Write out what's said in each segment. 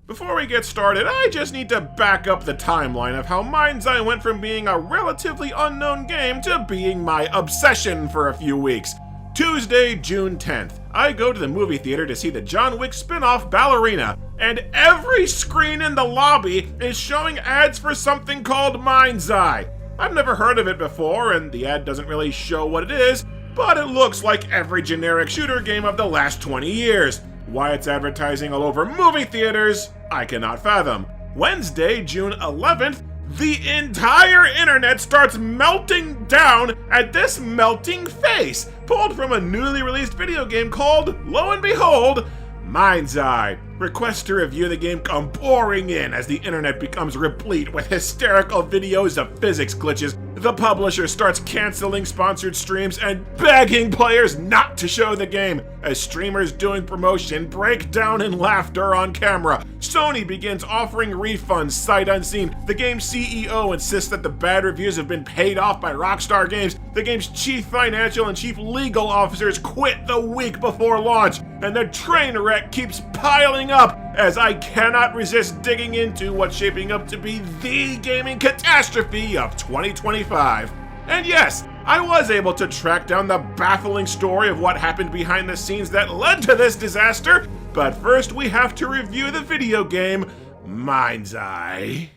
Before we get started, I just need to back up the timeline of how MindsEye went from being a relatively unknown game to being my obsession for a few weeks. Tuesday, June 10th, I go to the movie theater to see the John Wick spin-off Ballerina, and every screen in the lobby is showing ads for something called MindsEye. I've never heard of it before, and the ad doesn't really show what it is, but it looks like every generic shooter game of the last 20 years. Why it's advertising all over movie theaters, I cannot fathom. Wednesday, June 11th, the entire internet starts melting down at this melting face, pulled from a newly released video game called, lo and behold, MindsEye. Requests to review the game come pouring in as the internet becomes replete with hysterical videos of physics glitches. The publisher starts canceling sponsored streams and begging players not to show the game as streamers doing promotion break down in laughter on camera. Sony begins offering refunds sight unseen. The game's CEO insists that the bad reviews have been paid off by Rockstar Games. The game's chief financial and chief legal officers quit the week before launch, and the train wreck keeps piling up as I cannot resist digging into what's shaping up to be the gaming catastrophe of 2025. And yes, I was able to track down the baffling story of what happened behind the scenes that led to this disaster, but first we have to review the video game MindsEye.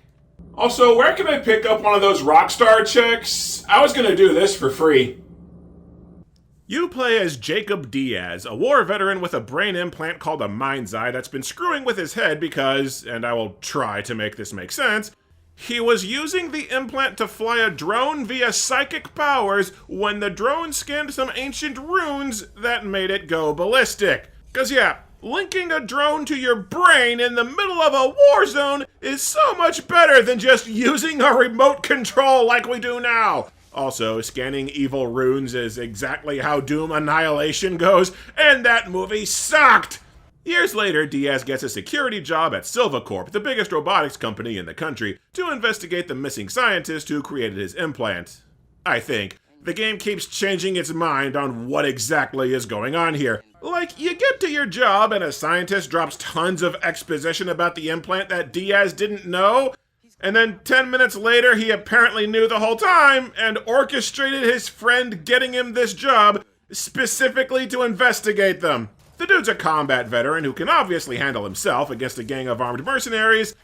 Also, where can I pick up one of those Rockstar checks? I was gonna do this for free. You play as Jacob Diaz, a war veteran with a brain implant called a MindsEye that's been screwing with his head because, and I will try to make this make sense, he was using the implant to fly a drone via psychic powers when the drone scanned some ancient runes that made it go ballistic. 'Cause yeah, linking a drone to your brain in the middle of a war zone is so much better than just using a remote control like we do now. Also, scanning evil runes is exactly how Doom Annihilation goes, and that movie sucked! Years later, Diaz gets a security job at Silvacorp, the biggest robotics company in the country, to investigate the missing scientist who created his implant. I think. The game keeps changing its mind on what exactly is going on here. Like, you get to your job and a scientist drops tons of exposition about the implant that Diaz didn't know, and then 10 minutes later, he apparently knew the whole time and orchestrated his friend getting him this job specifically to investigate them. The dude's a combat veteran who can obviously handle himself against a gang of armed mercenaries.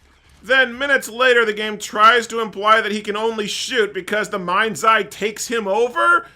Then minutes later, the game tries to imply that he can only shoot because the MindsEye takes him over?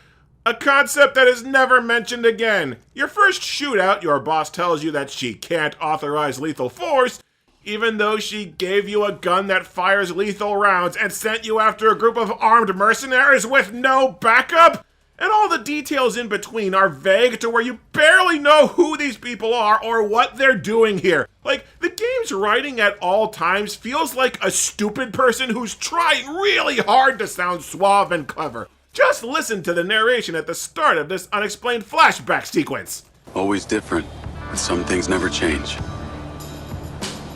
A concept that is never mentioned again. Your first shootout, your boss tells you that she can't authorize lethal force, even though she gave you a gun that fires lethal rounds and sent you after a group of armed mercenaries with no backup? And all the details in between are vague to where you barely know who these people are or what they're doing here. Like, the game's writing at all times feels like a stupid person who's trying really hard to sound suave and clever. Just listen to the narration at the start of this unexplained flashback sequence. Always different, but some things never change.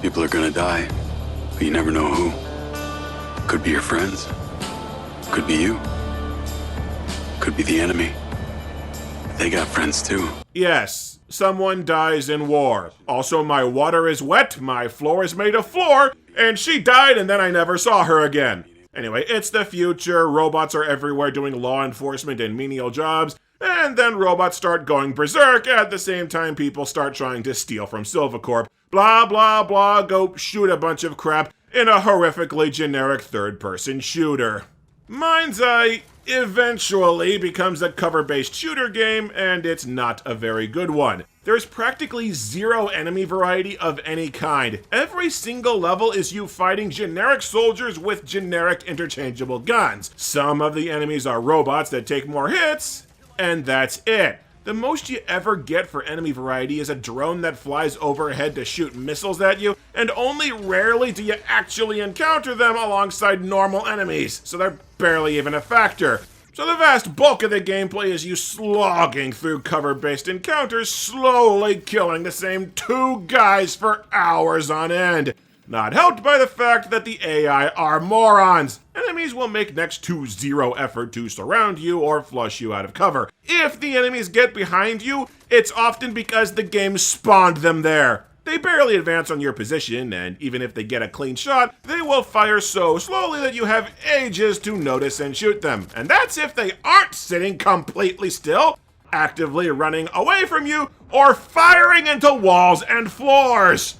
People are gonna die, but you never know who. Could be your friends. Could be you. Could be the enemy. They got friends too. Yes, someone dies in war. Also, my water is wet, my floor is made of floor, and she died and then I never saw her again. Anyway, it's the future, robots are everywhere doing law enforcement and menial jobs, and then robots start going berserk at the same time people start trying to steal from Silvacorp. Blah, blah, blah, go shoot a bunch of crap in a horrifically generic third-person shooter. MindsEye eventually becomes a cover-based shooter game, and it's not a very good one. There's practically zero enemy variety of any kind. Every single level is you fighting generic soldiers with generic interchangeable guns. Some of the enemies are robots that take more hits, and that's it. The most you ever get for enemy variety is a drone that flies overhead to shoot missiles at you, and only rarely do you actually encounter them alongside normal enemies, so they're barely even a factor. So the vast bulk of the gameplay is you slogging through cover-based encounters, slowly killing the same two guys for hours on end. Not helped by the fact that the AI are morons. Enemies will make next to zero effort to surround you or flush you out of cover. If the enemies get behind you, it's often because the game spawned them there. They barely advance on your position, and even if they get a clean shot, they will fire so slowly that you have ages to notice and shoot them. And that's if they aren't sitting completely still, actively running away from you, or firing into walls and floors.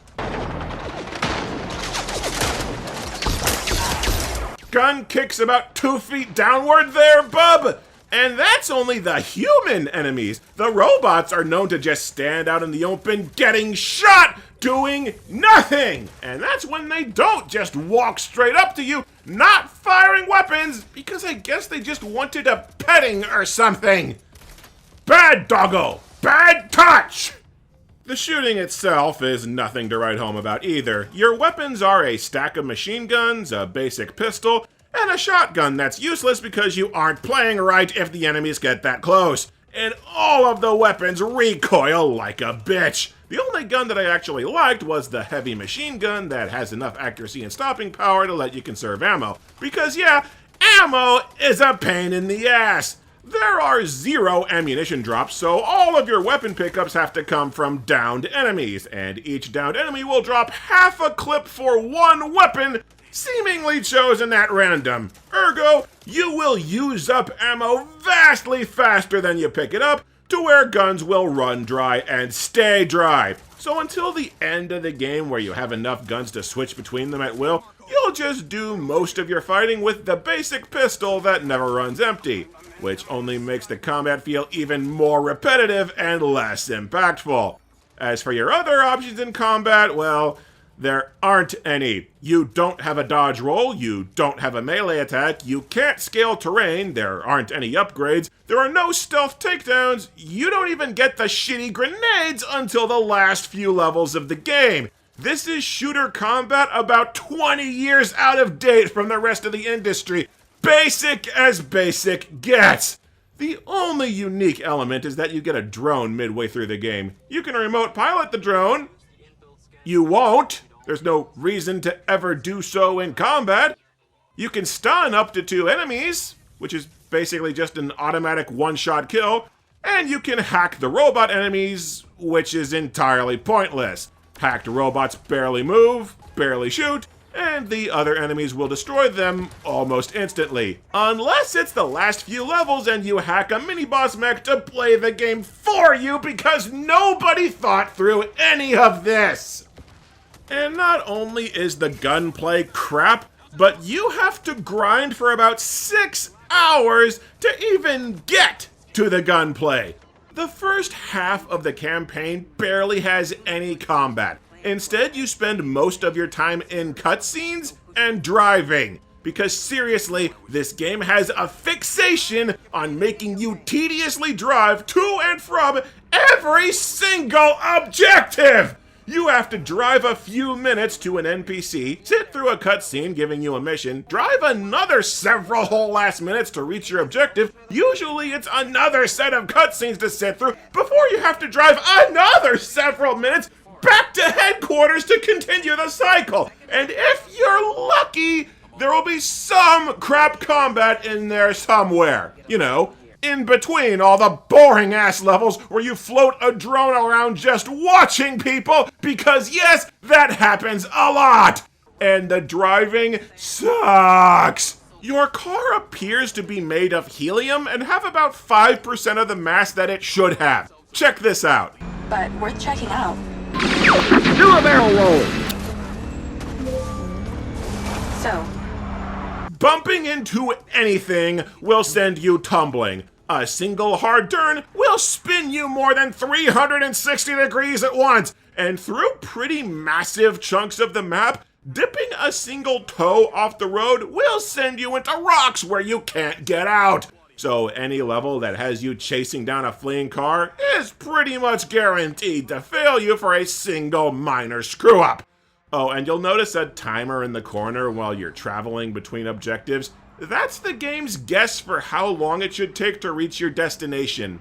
Gun kicks about 2 feet downward there, bub! And that's only the human enemies. The robots are known to just stand out in the open getting shot, doing nothing. And that's when they don't just walk straight up to you, not firing weapons, because I guess they just wanted a petting or something. Bad doggo! Bad touch! The shooting itself is nothing to write home about either. Your weapons are a stack of machine guns, a basic pistol, and a shotgun that's useless because you aren't playing right if the enemies get that close. And all of the weapons recoil like a bitch. The only gun that I actually liked was the heavy machine gun that has enough accuracy and stopping power to let you conserve ammo. Because yeah, ammo is a pain in the ass. There are 0 ammunition drops, so all of your weapon pickups have to come from downed enemies, and each downed enemy will drop half a clip for 1 weapon, seemingly chosen at random. Ergo, you will use up ammo vastly faster than you pick it up, to where guns will run dry and stay dry. So until the end of the game where you have enough guns to switch between them at will, you'll just do most of your fighting with the basic pistol that never runs empty, which only makes the combat feel even more repetitive and less impactful. As for your other options in combat, well, there aren't any. You don't have a dodge roll, you don't have a melee attack, you can't scale terrain, there aren't any upgrades, there are no stealth takedowns, you don't even get the shitty grenades until the last few levels of the game. This is shooter combat about 20 years out of date from the rest of the industry. Basic as basic gets. The only unique element is that you get a drone midway through the game. You can remote pilot the drone. You won't. There's no reason to ever do so in combat. You can stun up to 2 enemies, which is basically just an automatic one-shot kill. And you can hack the robot enemies, which is entirely pointless. Hacked robots barely move, barely shoot, and the other enemies will destroy them almost instantly. Unless it's the last few levels and you hack a mini-boss mech to play the game for you because nobody thought through any of this. And not only is the gunplay crap, but you have to grind for about 6 hours to even get to the gunplay. The first half of the campaign barely has any combat. Instead, you spend most of your time in cutscenes and driving. Because seriously, this game has a fixation on making you tediously drive to and from every single objective! You have to drive a few minutes to an NPC, sit through a cutscene giving you a mission, drive another several whole ass minutes to reach your objective. Usually it's another set of cutscenes to sit through before you have to drive another several minutes back to headquarters to continue the cycle. And if you're lucky, there will be some crap combat in there somewhere. You know, in between all the boring ass levels where you float a drone around just watching people, because yes, that happens a lot. And the driving sucks. Your car appears to be made of helium and have about 5% of the mass that it should have. Check this out. But worth checking out. Do a barrel roll. So, Bumping into anything will send you tumbling. A single hard turn will spin you more than 360 degrees at once. And through pretty massive chunks of the map, dipping a single toe off the road will send you into rocks where you can't get out. So any level that has you chasing down a fleeing car is pretty much guaranteed to fail you for a single minor screw-up. Oh, and you'll notice a timer in the corner while you're traveling between objectives. That's the game's guess for how long it should take to reach your destination.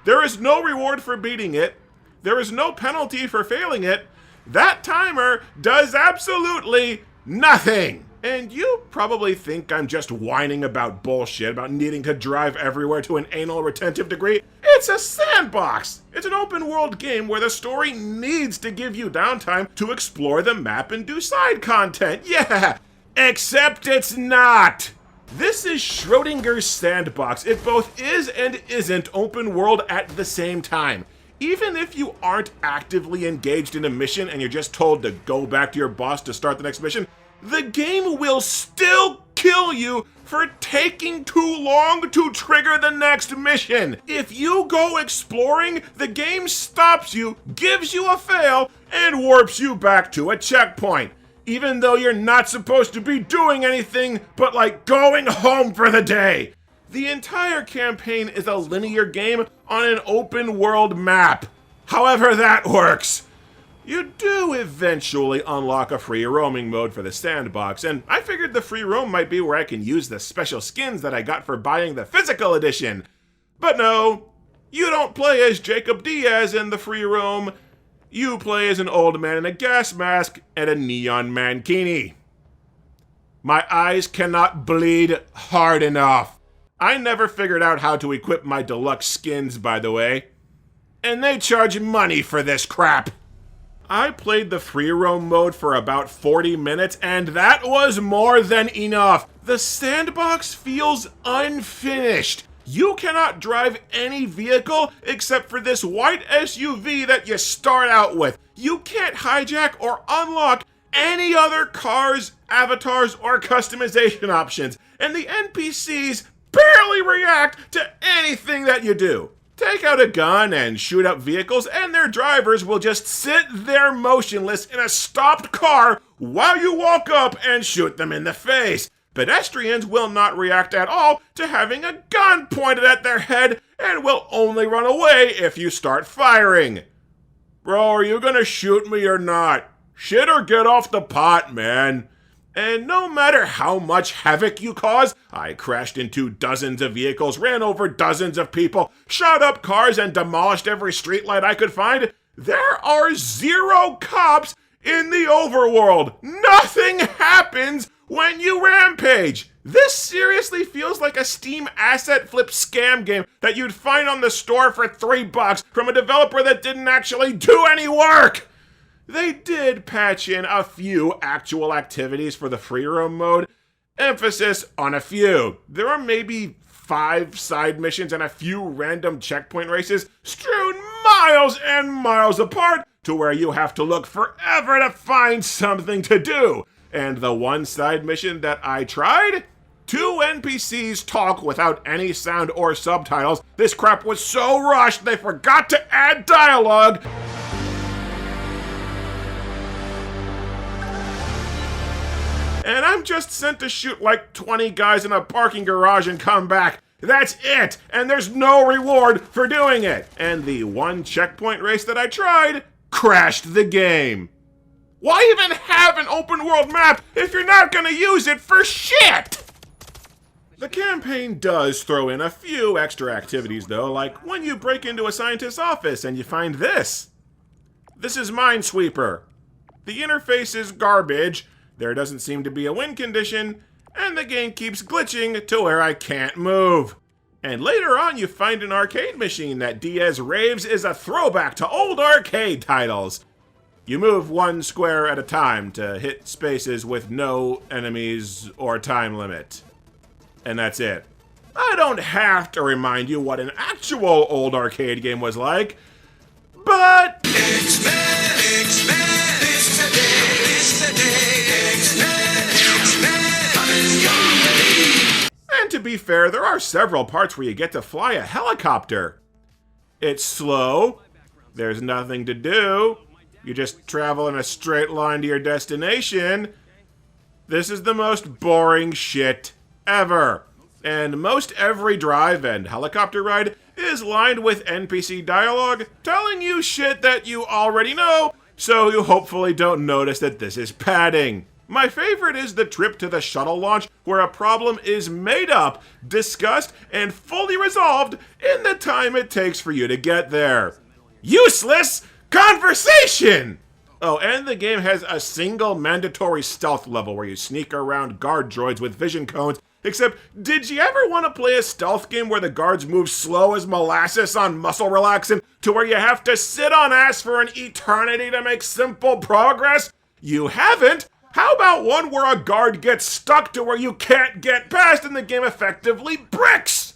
There is no reward for beating it. There is no penalty for failing it. That timer does absolutely nothing. And you probably think I'm just whining about bullshit about needing to drive everywhere to an anal retentive degree. It's a sandbox! It's an open world game where the story needs to give you downtime to explore the map and do side content. Yeah! Except it's not! This is Schrodinger's sandbox. It both is and isn't open world at the same time. Even if you aren't actively engaged in a mission and you're just told to go back to your boss to start the next mission, the game will still kill you for taking too long to trigger the next mission. If you go exploring, the game stops you, gives you a fail, and warps you back to a checkpoint. Even though you're not supposed to be doing anything but like going home for the day. The entire campaign is a linear game on an open world map. However that works. You do eventually unlock a free roaming mode for the sandbox, and I figured the free roam might be where I can use the special skins that I got for buying the physical edition. But no, you don't play as Jacob Diaz in the free roam. You play as an old man in a gas mask and a neon mankini. My eyes cannot bleed hard enough. I never figured out how to equip my deluxe skins, by the way. And they charge money for this crap. I played the free roam mode for about 40 minutes, and that was more than enough. The sandbox feels unfinished. You cannot drive any vehicle except for this white SUV that you start out with. You can't hijack or unlock any other cars, avatars, or customization options. And the NPCs barely react to anything that you do. Take out a gun and shoot up vehicles, and their drivers will just sit there motionless in a stopped car while you walk up and shoot them in the face. Pedestrians will not react at all to having a gun pointed at their head and will only run away if you start firing. Bro, are you gonna shoot me or not? Shit or get off the pot, man. And no matter how much havoc you cause, I crashed into dozens of vehicles, ran over dozens of people, shot up cars, and demolished every streetlight I could find, there are 0 cops in the overworld. Nothing happens when you rampage. This seriously feels like a Steam asset flip scam game that you'd find on the store for $3 from a developer that didn't actually do any work. They did patch in a few actual activities for the free roam mode. Emphasis on a few. There are maybe 5 side missions and a few random checkpoint races strewn miles and miles apart to where you have to look forever to find something to do. And the one side mission that I tried? 2 NPCs talk without any sound or subtitles. This crap was so rushed they forgot to add dialogue. And I'm just sent to shoot like 20 guys in a parking garage and come back. That's it! And there's no reward for doing it. And the one checkpoint race that I tried crashed the game. Why even have an open world map if you're not gonna use it for shit? The campaign does throw in a few extra activities though, like when you break into a scientist's office and you find this. This is Minesweeper. The interface is garbage, there doesn't seem to be a win condition, and the game keeps glitching to where I can't move. And later on you find an arcade machine that Diaz raves is a throwback to old arcade titles. You move 1 square at a time to hit spaces with no enemies or time limit. And that's it. I don't have to remind you what an actual old arcade game was like, but... X-Men, X-Men, it's the day, X-Men, X-Men, and to be fair, there are several parts where you get to fly a helicopter. It's slow, there's nothing to do, you just travel in a straight line to your destination. This is the most boring shit ever. And most every drive and helicopter ride is lined with NPC dialogue telling you shit that you already know, so you hopefully don't notice that this is padding. My favorite is the trip to the shuttle launch where a problem is made up, discussed, and fully resolved in the time it takes for you to get there. Useless conversation! Oh, and the game has a single mandatory stealth level where you sneak around guard droids with vision cones. Except, did you ever want to play a stealth game where the guards move slow as molasses on muscle relaxant to where you have to sit on ass for an eternity to make simple progress? You haven't? How about one where a guard gets stuck to where you can't get past and the game effectively bricks?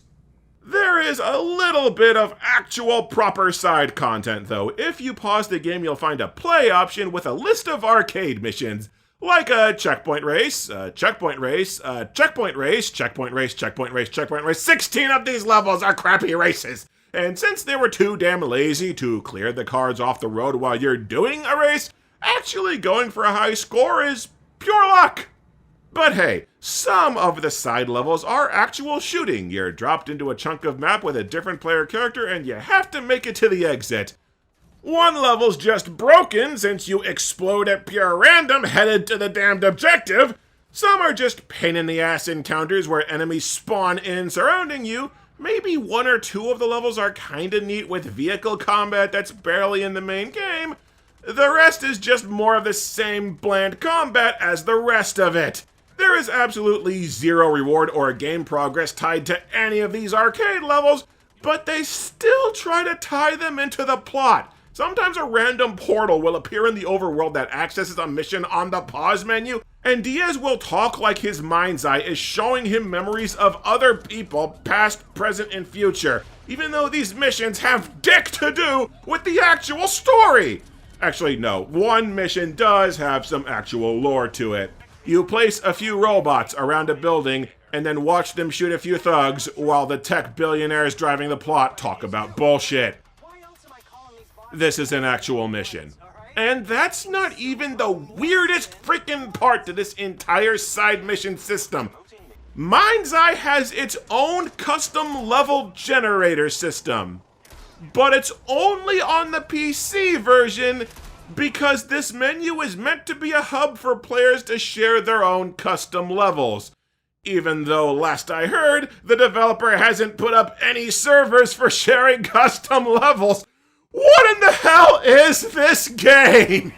There is a little bit of actual proper side content though. If you pause the game, you'll find a play option with a list of arcade missions, like a checkpoint race, checkpoint race, checkpoint race, checkpoint race, checkpoint race, checkpoint race. 16 of these levels are crappy races. And since they were too damn lazy to clear the cards off the road while you're doing a race, actually going for a high score is pure luck. But hey, some of the side levels are actual shooting. You're dropped into a chunk of map with a different player character and you have to make it to the exit. One level's just broken since you explode at pure random headed to the damned objective. Some are just pain in the ass encounters where enemies spawn in surrounding you. Maybe one or two of the levels are kinda neat with vehicle combat that's barely in the main game. The rest is just more of the same bland combat as the rest of it. There is absolutely zero reward or game progress tied to any of these arcade levels, but they still try to tie them into the plot. Sometimes a random portal will appear in the overworld that accesses a mission on the pause menu, and Diaz will talk like his mind's eye is showing him memories of other people, past, present, and future, even though these missions have dick to do with the actual story. Actually, no, one mission does have some actual lore to it. You place a few robots around a building and then watch them shoot a few thugs while the tech billionaires driving the plot talk about bullshit. This is an actual mission. And that's not even the weirdest freaking part to this entire side mission system. MindsEye has its own custom level generator system. But it's only on the PC version because this menu is meant to be a hub for players to share their own custom levels. Even though, last I heard, the developer hasn't put up any servers for sharing custom levels. What in the hell is this game?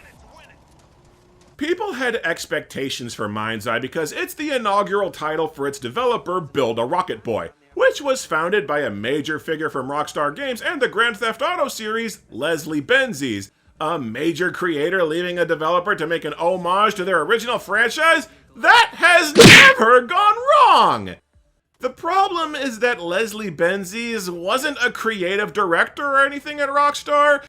People had expectations for MindsEye because it's the inaugural title for its developer, Build a Rocket Boy, which was founded by a major figure from Rockstar Games and the Grand Theft Auto series, Leslie Benzies, a major creator leaving a developer to make an homage to their original franchise? That has never gone wrong! The problem is that Leslie Benzies wasn't a creative director or anything at Rockstar.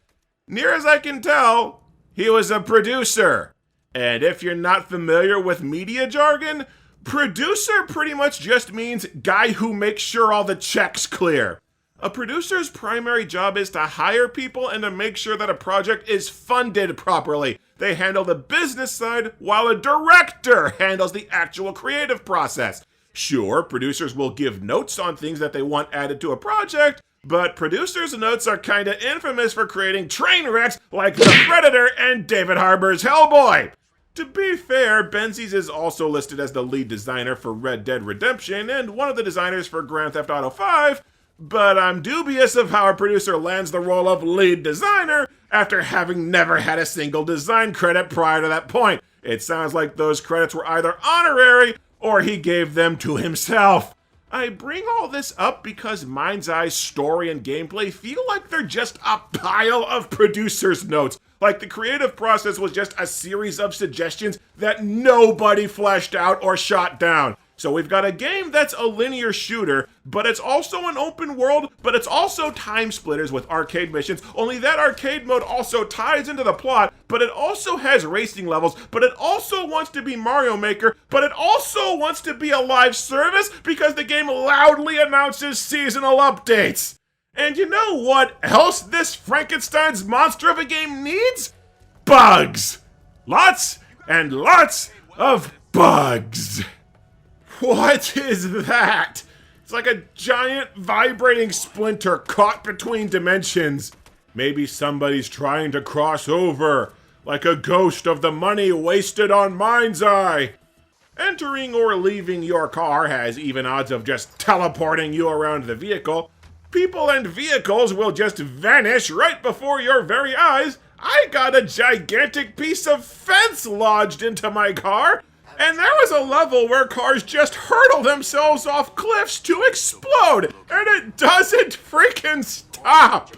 Near as I can tell, he was a producer. And if you're not familiar with media jargon, producer pretty much just means guy who makes sure all the checks clear. A producer's primary job is to hire people and to make sure that a project is funded properly. They handle the business side while a director handles the actual creative process. Sure, producers will give notes on things that they want added to a project, but producers' notes are kinda infamous for creating train wrecks like The Predator and David Harbour's Hellboy. To be fair, Benzies is also listed as the lead designer for Red Dead Redemption and one of the designers for Grand Theft Auto 5, but I'm dubious of how a producer lands the role of lead designer after having never had a single design credit prior to that point. It sounds like those credits were either honorary or he gave them to himself. I bring all this up because MindsEye's story and gameplay feel like they're just a pile of producer's notes. Like the creative process was just a series of suggestions that nobody fleshed out or shot down. So we've got a game that's a linear shooter, but it's also an open world, but it's also time splitters with arcade missions, only that arcade mode also ties into the plot, but it also has racing levels, but it also wants to be Mario Maker, but it also wants to be a live service because the game loudly announces seasonal updates. And you know what else this Frankenstein's monster of a game needs? Bugs! Lots and lots of bugs. What is that? It's like a giant vibrating splinter caught between dimensions. Maybe somebody's trying to cross over, like a ghost of the money wasted on MindsEye. Entering or leaving your car has even odds of just teleporting you around the vehicle. People and vehicles will just vanish right before your very eyes. I got a gigantic piece of fence lodged into my car, and there was a level where cars just hurtle themselves off cliffs to explode, and it doesn't freaking stop.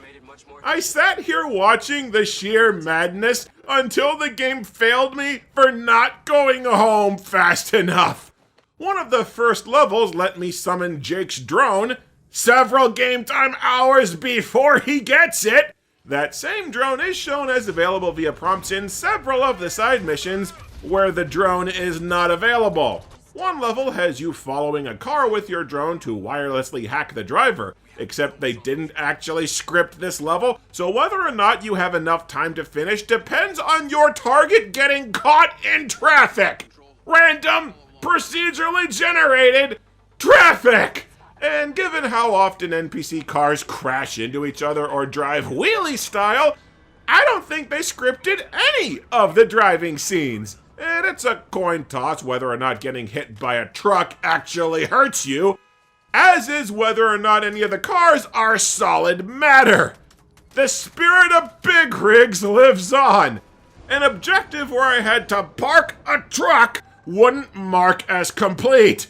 I sat here watching the sheer madness until the game failed me for not going home fast enough. One of the first levels let me summon Jake's drone several game time hours before he gets it. That same drone is shown as available via prompts in several of the side missions where the drone is not available. One level has you following a car with your drone to wirelessly hack the driver, except they didn't actually script this level, so whether or not you have enough time to finish depends on your target getting caught in traffic. Random, procedurally generated traffic! And given how often NPC cars crash into each other or drive wheelie style, I don't think they scripted any of the driving scenes. And it's a coin toss whether or not getting hit by a truck actually hurts you, as is whether or not any of the cars are solid matter. The spirit of big rigs lives on. An objective where I had to park a truck wouldn't mark as complete.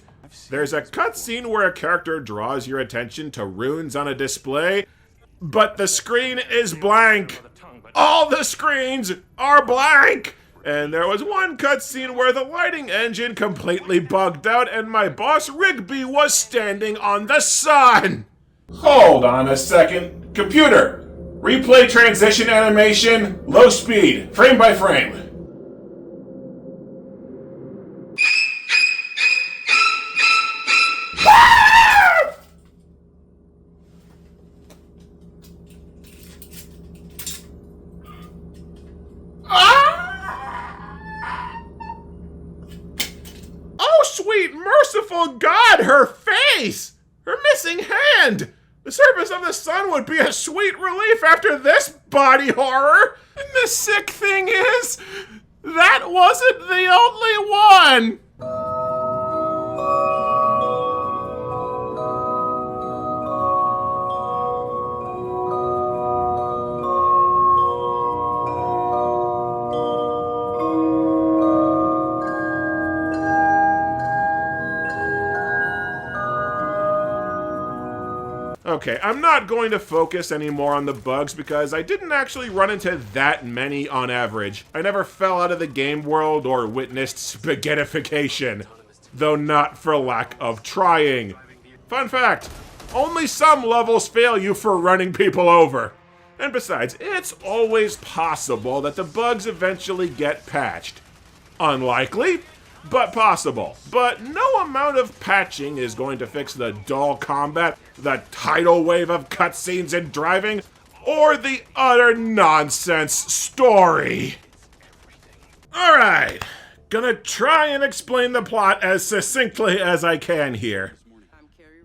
There's a cutscene where a character draws your attention to runes on a display, but the screen is blank. All the screens are blank! And there was one cutscene where the lighting engine completely bugged out and my boss Rigby was standing on the sun. Hold on a second. Computer, replay transition animation, low speed, frame by frame. Sweet merciful God, her face! Her missing hand! The surface of the sun would be a sweet relief after this body horror! And the sick thing is, that wasn't the only one! Okay, I'm not going to focus anymore on the bugs because I didn't actually run into that many on average. I never fell out of the game world or witnessed spaghettification, though not for lack of trying. Fun fact, only some levels fail you for running people over. And besides, it's always possible that the bugs eventually get patched. Unlikely, but possible. But no amount of patching is going to fix the dull combat, the tidal wave of cutscenes and driving, or the utter nonsense story. Alright, gonna try and explain the plot as succinctly as I can here.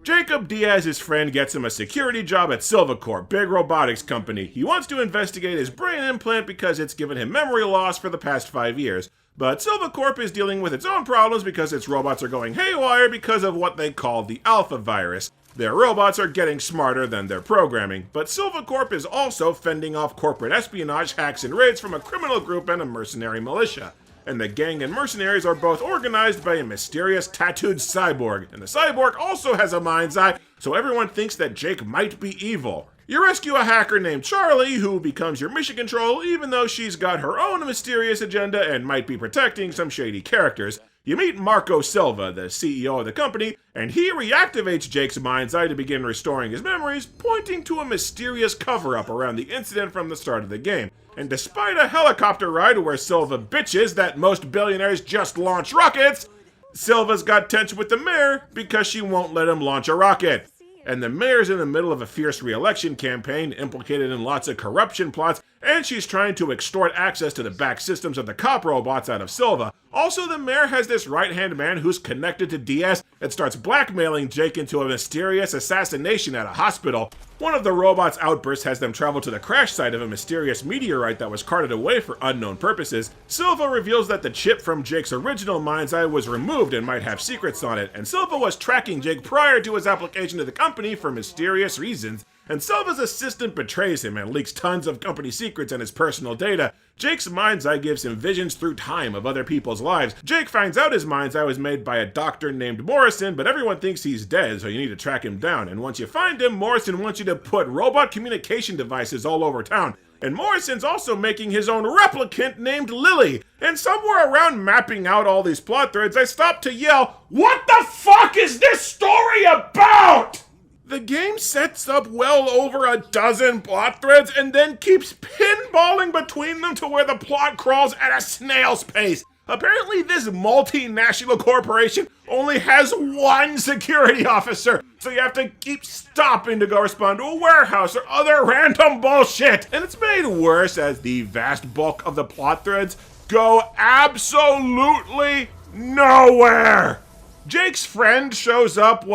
Jacob Diaz's friend gets him a security job at Silvacorp, big robotics company. He wants to investigate his brain implant because it's given him memory loss for the past 5 years. But Silvacorp is dealing with its own problems because its robots are going haywire because of what they call the Alpha virus. Their robots are getting smarter than their programming, but Silvacorp is also fending off corporate espionage, hacks, and raids from a criminal group and a mercenary militia. And the gang and mercenaries are both organized by a mysterious tattooed cyborg, and the cyborg also has a mind's eye, so everyone thinks that Jake might be evil. You rescue a hacker named Charlie, who becomes your mission control, even though she's got her own mysterious agenda and might be protecting some shady characters. You meet Marco Silva, the CEO of the company, and he reactivates Jake's mind's eye to begin restoring his memories, pointing to a mysterious cover-up around the incident from the start of the game. And despite a helicopter ride where Silva bitches that most billionaires just launch rockets, Silva's got tension with the mayor because she won't let him launch a rocket. And the mayor's in the middle of a fierce re-election campaign, implicated in lots of corruption plots, and she's trying to extort access to the back systems of the cop robots out of Silva. Also, the mayor has this right-hand man who's connected to Diaz and starts blackmailing Jake into a mysterious assassination at a hospital. One of the robots' outbursts has them travel to the crash site of a mysterious meteorite that was carted away for unknown purposes. Silva reveals that the chip from Jake's original mind's eye was removed and might have secrets on it, and Silva was tracking Jake prior to his application to the company for mysterious reasons. and Silva's assistant betrays him and leaks tons of company secrets and his personal data. Jake's mind's eye gives him visions through time of other people's lives. Jake finds out his mind's eye was made by a doctor named Morrison, but everyone thinks he's dead, so you need to track him down. And once you find him, Morrison wants you to put robot communication devices all over town. And Morrison's also making his own replicant named Lily. And somewhere around mapping out all these plot threads, I stopped to yell, "What the fuck is this story about?" The game sets up well over a dozen plot threads and then keeps pinballing between them to where the plot crawls at a snail's pace. Apparently this multinational corporation only has one security officer, so you have to keep stopping to go respond to a warehouse or other random bullshit. And it's made worse as the vast bulk of the plot threads go absolutely nowhere. Jake's friend shows up,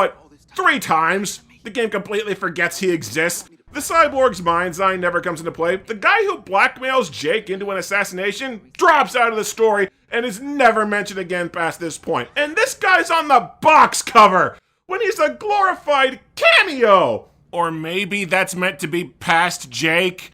3 times? The game completely forgets he exists. The cyborg's mind's eye never comes into play. The guy who blackmails Jake into an assassination drops out of the story and is never mentioned again past this point. And this guy's on the box cover when he's a glorified cameo. Or maybe that's meant to be past Jake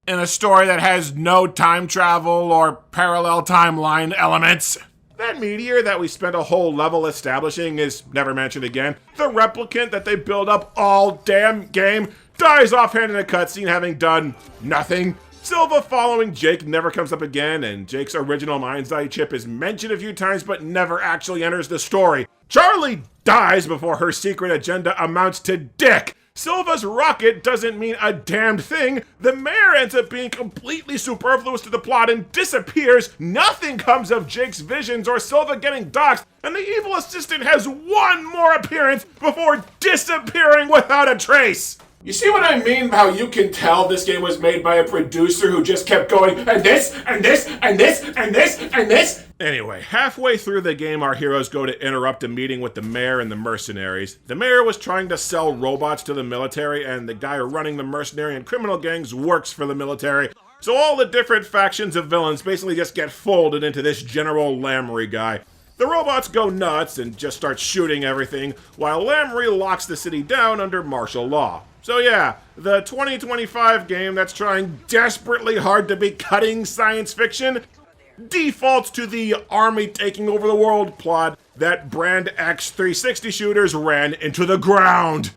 in a story that has no time travel or parallel timeline elements. That meteor that we spent a whole level establishing is never mentioned again. The replicant that they build up all damn game dies offhand in a cutscene having done nothing. Silva following Jake never comes up again, and Jake's original mind's eye chip is mentioned a few times but never actually enters the story. Charlie dies before her secret agenda amounts to dick. Silva's rocket doesn't mean a damned thing. The mayor ends up being completely superfluous to the plot and disappears. Nothing comes of Jake's visions or Silva getting doxxed, and the evil assistant has one more appearance before disappearing without a trace. You see what I mean? How you can tell this game was made by a producer who just kept going, and this, and this, and this, and this, and this? Anyway, halfway through the game, our heroes go to interrupt a meeting with the mayor and the mercenaries. The mayor was trying to sell robots to the military, and the guy running the mercenary and criminal gangs works for the military. So all the different factions of villains basically just get folded into this General Lamry guy. The robots go nuts and just start shooting everything, while Lamry locks the city down under martial law. So yeah, the 2025 game that's trying desperately hard to be cutting science fiction defaults to the army taking over the world plot that Brand X 360 shooters ran into the ground.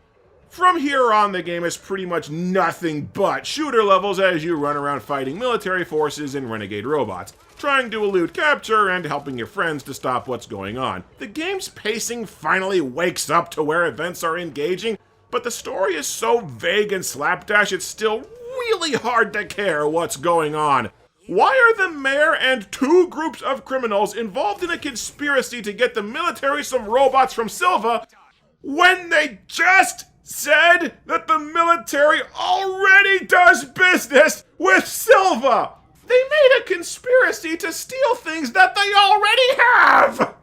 From here on, the game is pretty much nothing but shooter levels as you run around fighting military forces and renegade robots, trying to elude capture and helping your friends to stop what's going on. The game's pacing finally wakes up to where events are engaging, but the story is so vague and slapdash it's still really hard to care what's going on. Why are the mayor and 2 groups of criminals involved in a conspiracy to get the military some robots from Silva when they just said that the military already does business with Silva? They made a conspiracy to steal things that they already have!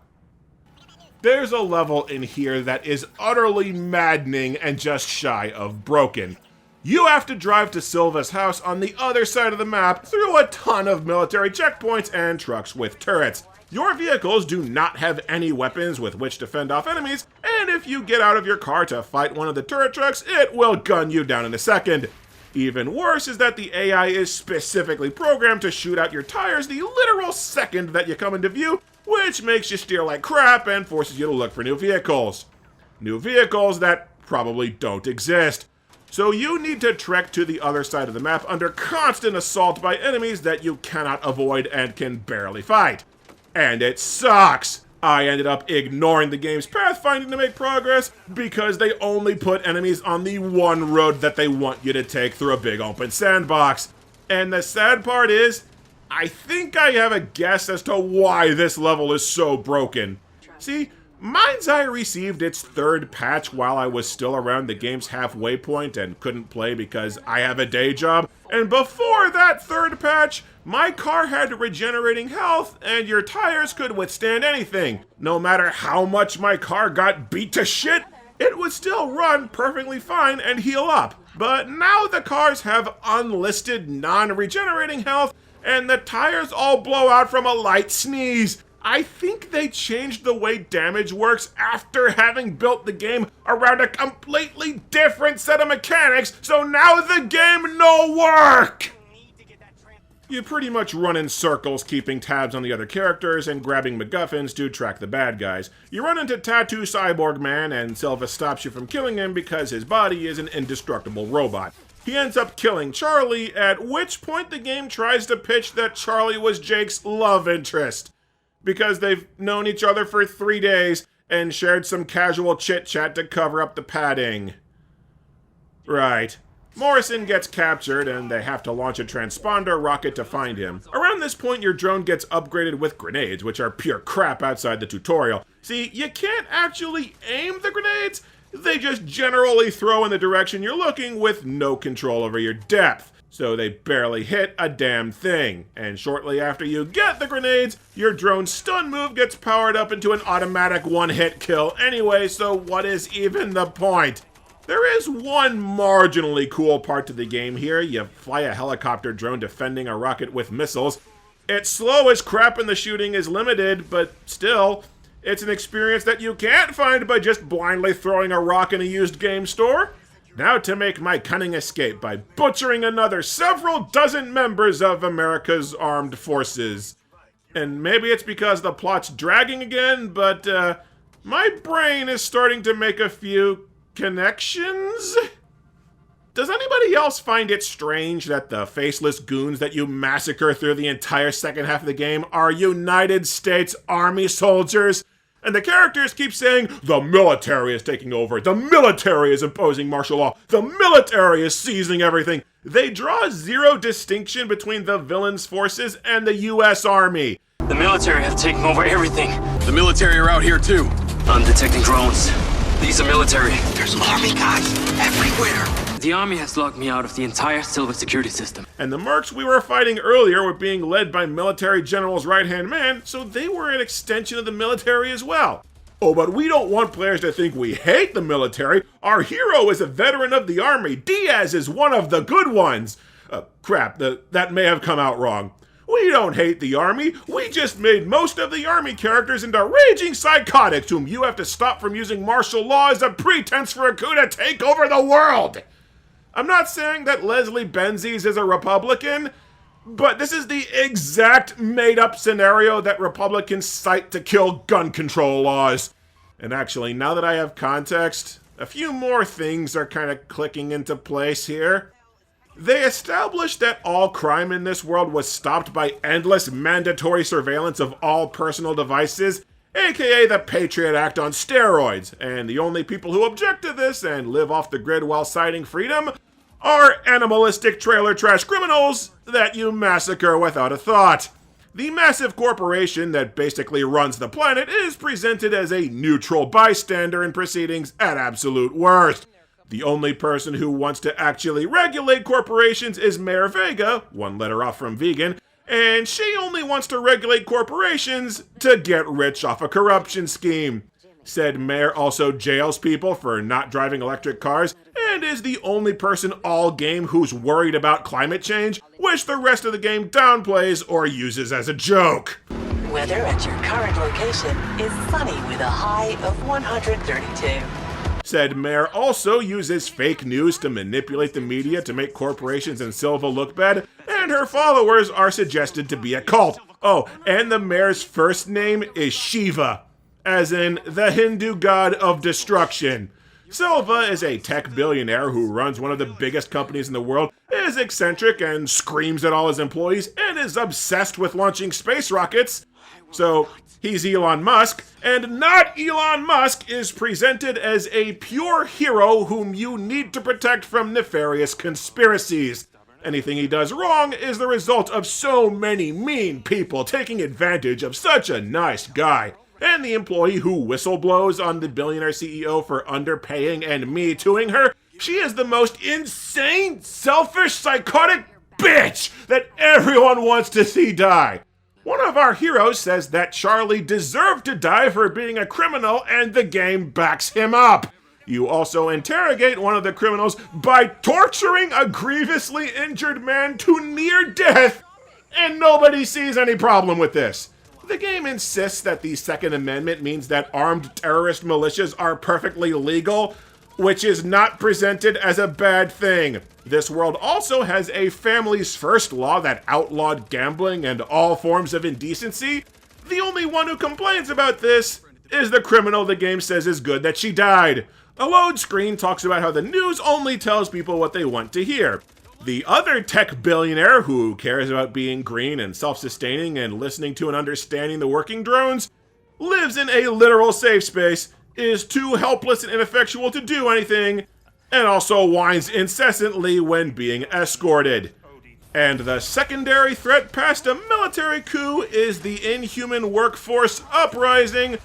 There's a level in here that is utterly maddening and just shy of broken. You have to drive to Silva's house on the other side of the map through a ton of military checkpoints and trucks with turrets. Your vehicles do not have any weapons with which to fend off enemies, and if you get out of your car to fight one of the turret trucks, it will gun you down in a second. Even worse is that the AI is specifically programmed to shoot out your tires the literal second that you come into view, which makes you steer like crap and forces you to look for new vehicles. New vehicles that probably don't exist. So you need to trek to the other side of the map under constant assault by enemies that you cannot avoid and can barely fight. And it sucks! I ended up ignoring the game's pathfinding to make progress because they only put enemies on the one road that they want you to take through a big open sandbox. And the sad part is, I think I have a guess as to why this level is so broken. See, MindsEye received its 3rd patch while I was still around the game's halfway point and couldn't play because I have a day job. And before that 3rd patch, my car had regenerating health and your tires could withstand anything. No matter how much my car got beat to shit, it would still run perfectly fine and heal up. But now the cars have unlisted non-regenerating health and the tires all blow out from a light sneeze. I think they changed the way damage works after having built the game around a completely different set of mechanics, so now the game no work! You pretty much run in circles, keeping tabs on the other characters and grabbing MacGuffins to track the bad guys. You run into Tattoo Cyborg Man, and Silva stops you from killing him because his body is an indestructible robot. He ends up killing Charlie, at which point the game tries to pitch that Charlie was Jake's love interest, because they've known each other for 3 days and shared some casual chit-chat to cover up the padding. Right. Morrison gets captured, and they have to launch a transponder rocket to find him. Around this point, your drone gets upgraded with grenades, which are pure crap outside the tutorial. See, you can't actually aim the grenades, they just generally throw in the direction you're looking with no control over your depth. So they barely hit a damn thing. And shortly after you get the grenades, your drone's stun move gets powered up into an automatic one-hit kill anyway, so what is even the point? There is one marginally cool part to the game here. You fly a helicopter drone defending a rocket with missiles. It's slow as crap and the shooting is limited, but still, it's an experience that you can't find by just blindly throwing a rock in a used game store. Now to make my cunning escape by butchering another several dozen members of America's armed forces. And maybe it's because the plot's dragging again, but my brain is starting to make a few connections? Does anybody else find it strange that the faceless goons that you massacre through the entire second half of the game are United States Army soldiers? And the characters keep saying, the military is taking over, the military is imposing martial law, the military is seizing everything. They draw zero distinction between the villains' forces and the US Army. The military have taken over everything. The military are out here too. I'm detecting drones. These are military. There's army guys everywhere. The army has locked me out of the entire Silva security system. And the mercs we were fighting earlier were being led by military general's right-hand man, so they were an extension of the military as well. Oh, but we don't want players to think we hate the military. Our hero is a veteran of the army. Diaz is one of the good ones. Crap, that may have come out wrong. We don't hate the army, we just made most of the army characters into raging psychotics whom you have to stop from using martial law as a pretense for a coup to take over the world! I'm not saying that Leslie Benzies is a Republican, but this is the exact made-up scenario that Republicans cite to kill gun control laws. And actually, now that I have context, a few more things are kind of clicking into place here. They established that all crime in this world was stopped by endless mandatory surveillance of all personal devices, aka the Patriot Act on steroids, and the only people who object to this and live off the grid while citing freedom are animalistic trailer trash criminals that you massacre without a thought. The massive corporation that basically runs the planet is presented as a neutral bystander in proceedings at absolute worst. The only person who wants to actually regulate corporations is Mayor Vega, one letter off from vegan, and she only wants to regulate corporations to get rich off a corruption scheme. Said mayor also jails people for not driving electric cars, and is the only person all game who's worried about climate change, which the rest of the game downplays or uses as a joke. Weather at your current location is sunny with a high of 132. Said mayor also uses fake news to manipulate the media to make corporations and Silva look bad, and her followers are suggested to be a cult. Oh, and the mayor's first name is Shiva, as in the Hindu god of destruction. Silva is a tech billionaire who runs one of the biggest companies in the world, is eccentric and screams at all his employees, and is obsessed with launching space rockets. So, he's Elon Musk, and not Elon Musk is presented as a pure hero whom you need to protect from nefarious conspiracies. Anything he does wrong is the result of so many mean people taking advantage of such a nice guy. And the employee who whistleblows on the billionaire CEO for underpaying and me tooing her, she is the most insane, selfish, psychotic bitch that everyone wants to see die. One of our heroes says that Charlie deserved to die for being a criminal, and the game backs him up. You also interrogate one of the criminals by torturing a grievously injured man to near death, and nobody sees any problem with this. The game insists that the Second Amendment means that armed terrorist militias are perfectly legal, which is not presented as a bad thing. This world also has a families first law that outlawed gambling and all forms of indecency. The only one who complains about this is the criminal the game says is good that she died. A load screen talks about how the news only tells people what they want to hear. The other tech billionaire who cares about being green and self-sustaining and listening to and understanding the working drones lives in a literal safe space, is too helpless and ineffectual to do anything, and also whines incessantly when being escorted. And the secondary threat past a military coup is the inhuman workforce Uprising,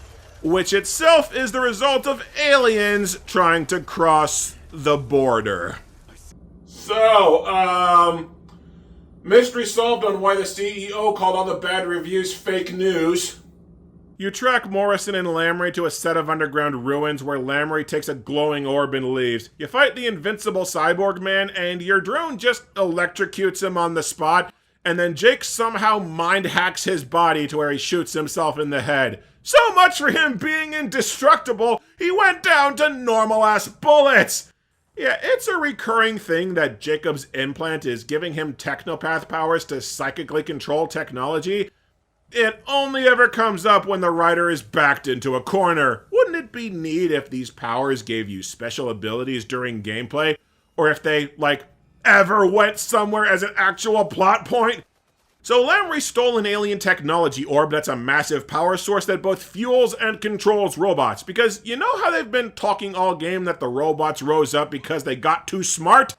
which itself is the result of aliens trying to cross the border. So, mystery solved on why the CEO called all the bad reviews fake news. You track Morrison and Lamry to a set of underground ruins where Lamry takes a glowing orb and leaves. You fight the invincible cyborg man, and your drone just electrocutes him on the spot, and then Jake somehow mind hacks his body to where he shoots himself in the head. So much for him being indestructible, he went down to normal-ass bullets! Yeah, it's a recurring thing that Jacob's implant is giving him technopath powers to psychically control technology. It only ever comes up when the writer is backed into a corner. Wouldn't it be neat if these powers gave you special abilities during gameplay? Or if they, ever went somewhere as an actual plot point? So Lamry stole an alien technology orb that's a massive power source that both fuels and controls robots. Because you know how they've been talking all game that the robots rose up because they got too smart?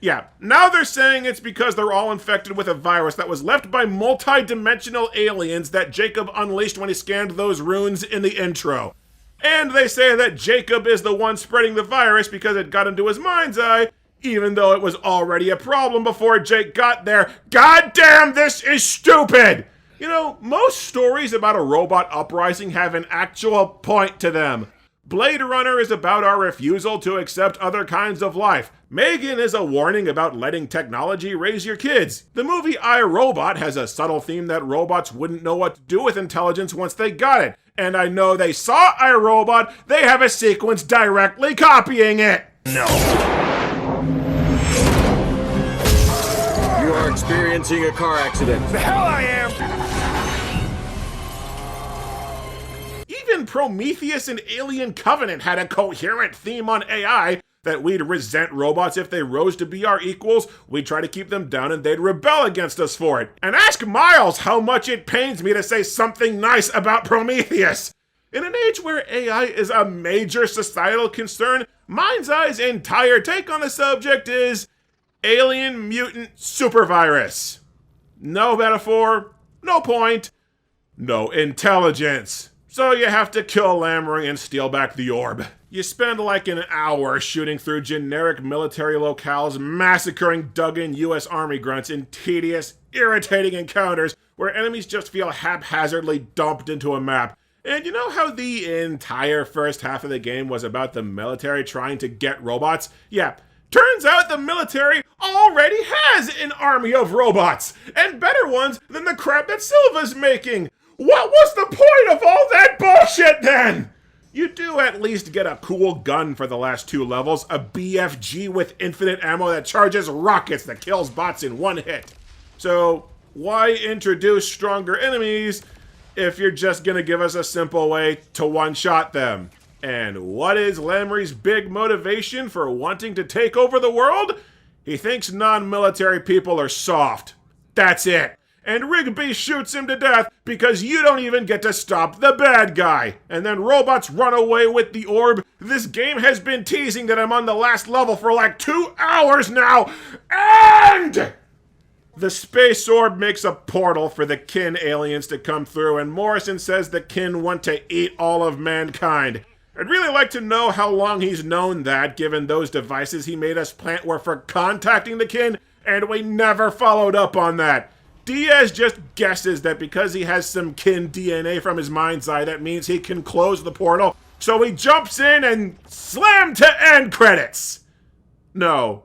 Yeah, now they're saying it's because they're all infected with a virus that was left by multi-dimensional aliens that Jacob unleashed when he scanned those runes in the intro. And they say that Jacob is the one spreading the virus because it got into his mind's eye, even though it was already a problem before Jake got there. God damn, this is stupid! You know, most stories about a robot uprising have an actual point to them. Blade Runner is about our refusal to accept other kinds of life. Megan is a warning about letting technology raise your kids. The movie I, Robot has a subtle theme that robots wouldn't know what to do with intelligence once they got it. And I know they saw I, Robot, they have a sequence directly copying it. No. You are experiencing a car accident. The hell I am! Even Prometheus and Alien Covenant had a coherent theme on AI, that we'd resent robots if they rose to be our equals, we'd try to keep them down and they'd rebel against us for it. And ask Miles how much it pains me to say something nice about Prometheus. In an age where AI is a major societal concern, MindsEye's entire take on the subject is alien mutant supervirus. No metaphor, no point, no intelligence. So you have to kill Lamry and steal back the orb. You spend like an hour shooting through generic military locales, massacring dug-in US Army grunts in tedious, irritating encounters where enemies just feel haphazardly dumped into a map. And you know how the entire first half of the game was about the military trying to get robots? Yeah, turns out the military already has an army of robots, and better ones than the crap that Silva's making. What was the point of all that bullshit then? You do at least get a cool gun for the last 2 levels, a BFG with infinite ammo that charges rockets that kills bots in 1 hit. So why introduce stronger enemies if you're just gonna give us a simple way to one-shot them? And what is Lamry's big motivation for wanting to take over the world? He thinks non-military people are soft. That's it. And Rigby shoots him to death because you don't even get to stop the bad guy. And then robots run away with the orb. This game has been teasing that I'm on the last level for like 2 hours now. And the space orb makes a portal for the kin aliens to come through, and Morrison says the kin want to eat all of mankind. I'd really like to know how long he's known that, given those devices he made us plant were for contacting the kin, and we never followed up on that. Diaz just guesses that because he has some kin DNA from his mind's eye, that means he can close the portal, so he jumps in and slam to end credits. No,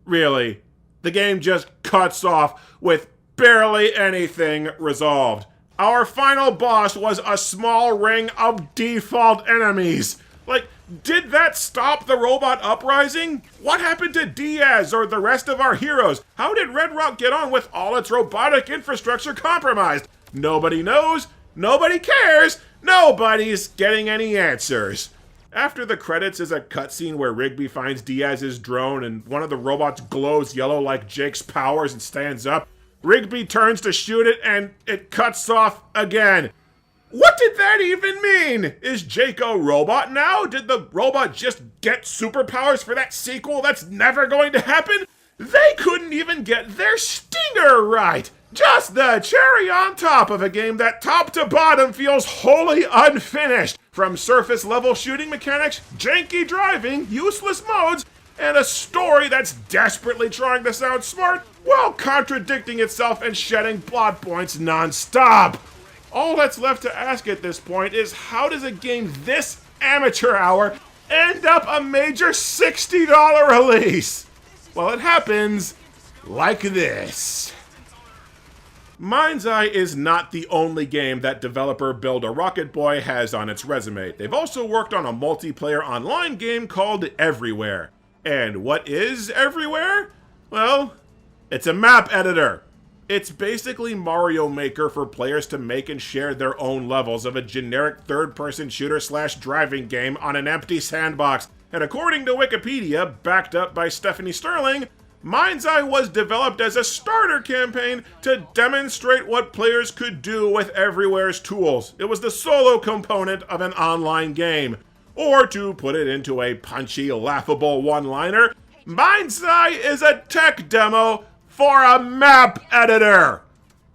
really. The game just cuts off with barely anything resolved. Our final boss was a small ring of default enemies. Like, did that stop the robot uprising? What happened to Diaz or the rest of our heroes? How did Red Rock get on with all its robotic infrastructure compromised? Nobody knows, nobody cares, nobody's getting any answers. After the credits is a cutscene where Rigby finds Diaz's drone and one of the robots glows yellow like Jake's powers and stands up. Rigby turns to shoot it and it cuts off again. What did that even mean? Is Jake a robot now? Did the robot just get superpowers for that sequel that's never going to happen? They couldn't even get their stinger right. Just the cherry on top of a game that top to bottom feels wholly unfinished. From surface level shooting mechanics, janky driving, useless modes, and a story that's desperately trying to sound smart while contradicting itself and shedding plot points non-stop. All that's left to ask at this point is how does a game this amateur hour end up a major $60 release? Well, it happens like this. MindsEye is not the only game that developer Build a Rocket Boy has on its resume. They've also worked on a multiplayer online game called Everywhere. And what is Everywhere? Well, it's a map editor. It's basically Mario Maker for players to make and share their own levels of a generic third-person shooter/driving game on an empty sandbox. And according to Wikipedia, backed up by Stephanie Sterling, MindsEye was developed as a starter campaign to demonstrate what players could do with Everywhere's tools. It was the solo component of an online game. Or to put it into a punchy, laughable one-liner, MindsEye is a tech demo for a map editor!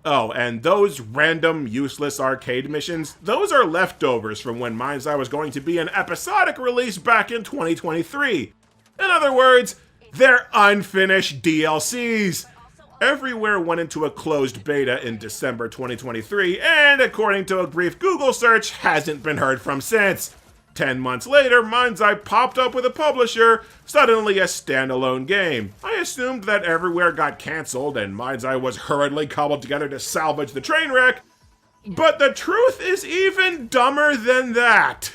Oh, and those random, useless arcade missions, those are leftovers from when MindsEye was going to be an episodic release back in 2023. In other words, they're unfinished DLCs. Everywhere went into a closed beta in December 2023, and according to a brief Google search, hasn't been heard from since. 10 months later, MindsEye popped up with a publisher, suddenly a standalone game. I assumed that Everywhere got cancelled and MindsEye was hurriedly cobbled together to salvage the train wreck, but the truth is even dumber than that.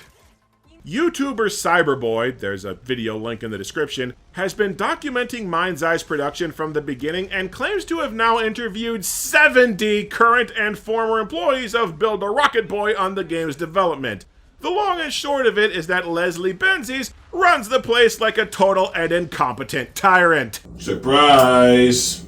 YouTuber Cyberboy, there's a video link in the description, has been documenting MindsEye's production from the beginning and claims to have now interviewed 70 current and former employees of Build a Rocket Boy on the game's development. The long and short of it is that Leslie Benzies runs the place like a total and incompetent tyrant. Surprise!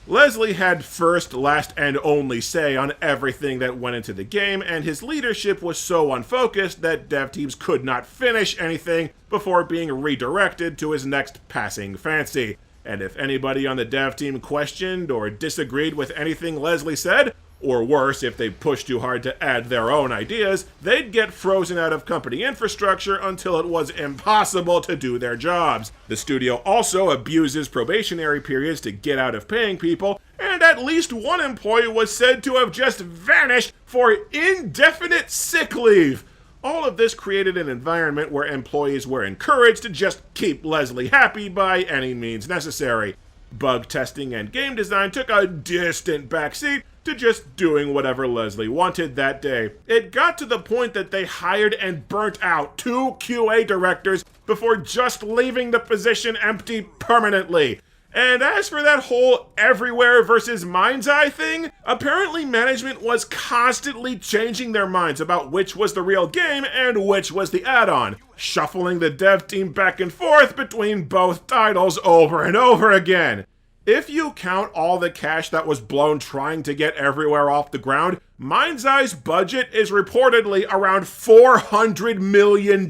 Leslie had first, last, and only say on everything that went into the game, and his leadership was so unfocused that dev teams could not finish anything before being redirected to his next passing fancy. And if anybody on the dev team questioned or disagreed with anything Leslie said, or worse, if they pushed too hard to add their own ideas, they'd get frozen out of company infrastructure until it was impossible to do their jobs. The studio also abuses probationary periods to get out of paying people, and at least one employee was said to have just vanished for indefinite sick leave. All of this created an environment where employees were encouraged to just keep Leslie happy by any means necessary. Bug testing and game design took a distant backseat to just doing whatever Leslie wanted that day. It got to the point that they hired and burnt out 2 QA directors before just leaving the position empty permanently. And as for that whole Everywhere versus MindsEye thing, apparently management was constantly changing their minds about which was the real game and which was the add-on, shuffling the dev team back and forth between both titles over and over again. If you count all the cash that was blown trying to get Everywhere off the ground, MindsEye's budget is reportedly around $400 million,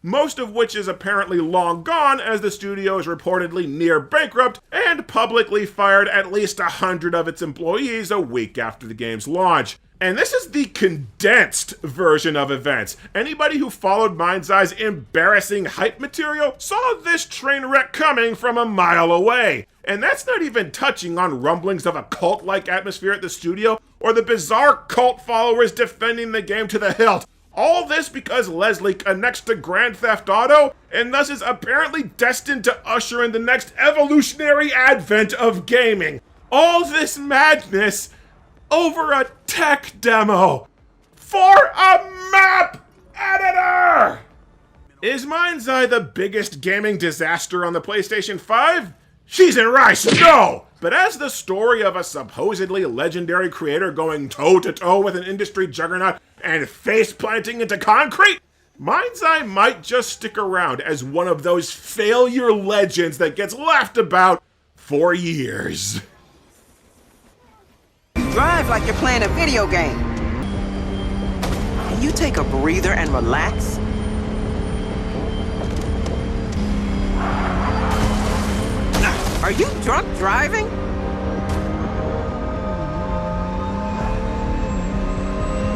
most of which is apparently long gone as the studio is reportedly near bankrupt and publicly fired at least 100 of its employees a week after the game's launch. And this is the condensed version of events. Anybody who followed MindsEye's embarrassing hype material saw this train wreck coming from a mile away. And that's not even touching on rumblings of a cult-like atmosphere at the studio or the bizarre cult followers defending the game to the hilt. All this because Leslie connects to Grand Theft Auto and thus is apparently destined to usher in the next evolutionary advent of gaming. All this madness over a tech demo for a map editor! Is MindsEye the biggest gaming disaster on the PlayStation 5? She's in rice, no! But as the story of a supposedly legendary creator going toe-to-toe with an industry juggernaut and face-planting into concrete, MindsEye might just stick around as one of those failure legends that gets laughed about for years. Drive like you're playing a video game. Can you take a breather and relax? Are you drunk driving?